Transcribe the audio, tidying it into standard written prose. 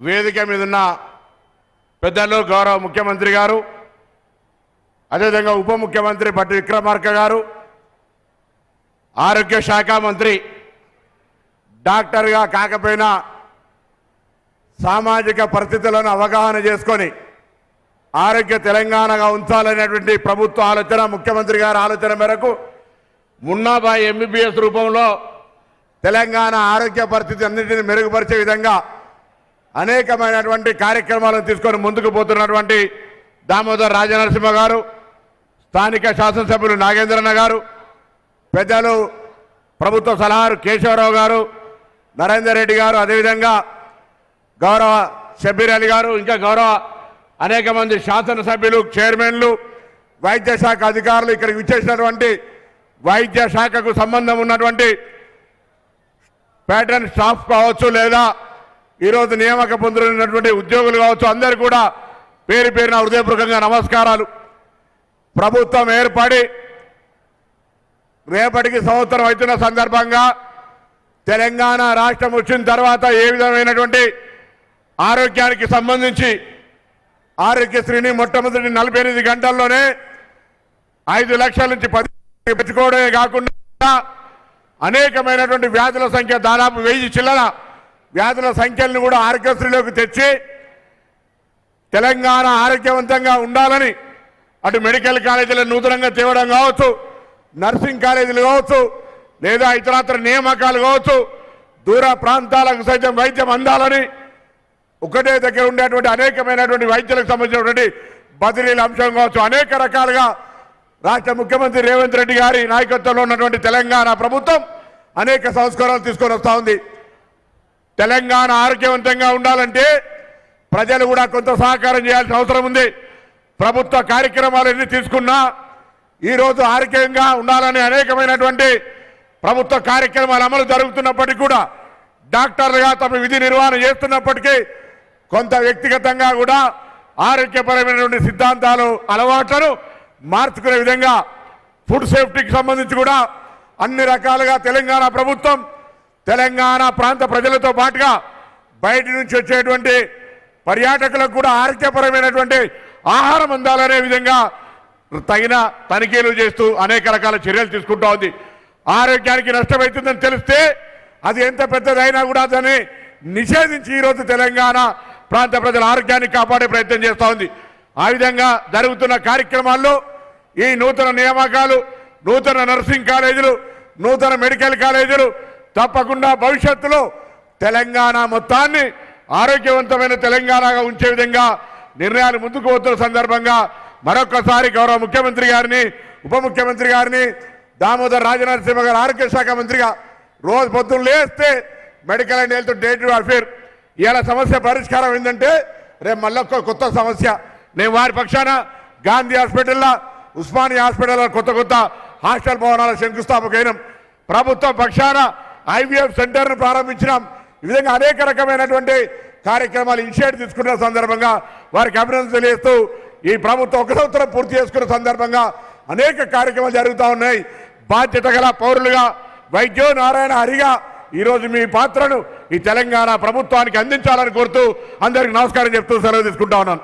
వేదిక మీద ఉన్న పెద్దలు గౌరవ ముఖ్యమంత్రి గారు, అదేవిధంగా ఉప ముఖ్యమంత్రి భట్టి విక్రమార్క గారు, ఆరోగ్య శాఖ మంత్రి, డాక్టర్గా కాకపోయినా సామాజిక పరిస్థితులను అవగాహన చేసుకొని ఆరోగ్య తెలంగాణగా ఉంచాలనేటువంటి ప్రభుత్వ ఆలోచన, ముఖ్యమంత్రి గారి ఆలోచన మేరకు మున్నాబాయి ఎంబీబీఎస్ రూపంలో తెలంగాణ ఆరోగ్య పరిస్థితి అన్నింటినీ మెరుగుపరిచే విధంగా అనేకమైనటువంటి కార్యక్రమాలను తీసుకొని ముందుకు పోతున్నటువంటి దామోదర్ రాజనరసింహ గారు, స్థానిక శాసనసభ్యులు నాగేంద్రన్న గారు, పెద్దలు ప్రభుత్వ సలహారు కేశవరావు గారు, నరేందర్ రెడ్డి గారు, అదేవిధంగా గౌరవ షబ్బీర్ అలీ గారు, ఇంకా గౌరవ అనేక మంది శాసనసభ్యులు, చైర్మన్లు, వైద్య శాఖ అధికారులు, ఇక్కడికి విచ్చేసినటువంటి వైద్య శాఖకు సంబంధం ఉన్నటువంటి ప్యాటర్న్ స్టాఫ్ కావచ్చు, లేదా ఈరోజు నియామక పొందుతున్నటువంటి ఉద్యోగులు కావచ్చు, అందరూ కూడా పేరు పేరున హృదయపూర్వకంగా నమస్కారాలు. ప్రభుత్వం ఏర్పడి రేపటికి సంవత్సరం అవుతున్న సందర్భంగా తెలంగాణ రాష్ట్రం వచ్చిన తర్వాత ఏ విధమైనటువంటి ఆరోగ్యానికి సంబంధించి ఆరోగ్యశ్రీని మొట్టమొదటి 48 గంటల్లోనే 5 లక్షల నుంచి 10 పెంచుకోవడమే కాకుండా అనేకమైనటువంటి వ్యాధుల సంఖ్య దాదాపు 1000 చిల్లర వ్యాధుల సంఖ్యలను కూడా ఆరోగ్యశ్రీలోకి తెచ్చి తెలంగాణ ఆరోగ్యవంతంగా ఉండాలని అటు మెడికల్ కాలేజీలను నూతనంగా తేవడం కావచ్చు, నర్సింగ్ కాలేజీలు కావచ్చు, లేదా ఇతరత్ర నియామకాలు కావచ్చు, దూర ప్రాంతాలకు సైతం వైద్యం అందాలని ఒకటే దగ్గర ఉండేటువంటి అనేకమైనటువంటి వైద్యులకు సంబంధించినటువంటి బదిలీల అంశం కావచ్చు, అనేక రకాలుగా రాష్ట్ర ముఖ్యమంత్రి రేవంత్ రెడ్డి గారి నాయకత్వంలో ఉన్నటువంటి తెలంగాణ ప్రభుత్వం అనేక సంస్కరణలు తీసుకొని వస్తూ ఉంది. తెలంగాణ ఆరోగ్యవంతంగా ఉండాలంటే ప్రజలు కూడా కొంత సహకారం చేయాల్సిన అవసరం ఉంది. ప్రభుత్వ కార్యక్రమాలు ఎన్ని తీసుకున్నా ఈరోజు ఆరోగ్యంగా ఉండాలని అనేకమైనటువంటి ప్రభుత్వ కార్యక్రమాలు అమలు జరుగుతున్నప్పటికీ కూడా డాక్టర్లుగా తమ విధి నిర్వహణ చేస్తున్నప్పటికీ కొంత వ్యక్తిగతంగా కూడా ఆరోగ్యపరమైనటువంటి సిద్ధాంతాలు, అలవాట్లను మార్చుకునే విధంగా ఫుడ్ సేఫ్టీకి సంబంధించి కూడా అన్ని రకాలుగా తెలంగాణ ప్రభుత్వం తెలంగాణ ప్రాంత ప్రజలతో పాటుగా బయట నుంచి వచ్చేటువంటి పర్యాటకులకు కూడా ఆరోగ్యపరమైనటువంటి ఆహారం అందాలనే విధంగా తగిన తనిఖీలు చేస్తూ అనేక రకాల చర్యలు తీసుకుంటూ ఉంది. ఆరోగ్యానికి నష్టమవుతుందని తెలిస్తే అది ఎంత పెద్దదైనా కూడా దాన్ని నిషేధించి ఈరోజు తెలంగాణ ప్రాంత ప్రజల ఆరోగ్యాన్ని కాపాడే ప్రయత్నం చేస్తూ ఉంది. ఆ విధంగా జరుగుతున్న కార్యక్రమాల్లో ఈ నూతన నియామకాలు, నూతన నర్సింగ్ కాలేజీలు, నూతన మెడికల్ కాలేజీలు తప్పకుండా భవిష్యత్తులో తెలంగాణ మొత్తాన్ని ఆరోగ్యవంతమైన తెలంగాణగా ఉంచే విధంగా నిర్ణయాలు ముందుకు పోతున్న సందర్భంగా మరొకసారి గౌరవ ముఖ్యమంత్రి గారిని, ఉప ముఖ్యమంత్రి గారిని, దామోదర్ రాజనరసింహ గారు ఆరోగ్య శాఖ మంత్రిగా రోజు పొద్దున్న లేస్తే medical and health day to affair ఇవాళ సమస్య పరిష్కారం ఏంటంటే రేపు మళ్ళీ కొత్త సమస్య. నేను వారి పక్షాన గాంధీ హాస్పిటల్లో, ఉస్మానియా హాస్పిటల్లో కొత్త హాస్టల్ భవనాల శంకుస్థాపకైనం. ప్రభుత్వ పక్షాన ఐవీఎఫ్ సెంటర్ను ప్రారంభించినాం. ఈ విధంగా అనేక రకమైనటువంటి కార్యక్రమాలు ఇనిషియేట్ తీసుకున్న సందర్భంగా వారికి అభినందన తెలియజేస్తూ ఈ ప్రభుత్వం 1 సంవత్సరం పూర్తి చేసుకున్న సందర్భంగా అనేక కార్యక్రమాలు జరుగుతూ ఉన్నాయి. బాధ్యత గల పౌరులుగా, వైద్యో నారాయణ హరిగా ఈరోజు మీ పాత్రను ఈ తెలంగాణ ప్రభుత్వానికి అందించాలని కోరుతూ అందరికీ నమస్కారం చెప్తూ సెలవు తీసుకుంటా ఉన్నాను.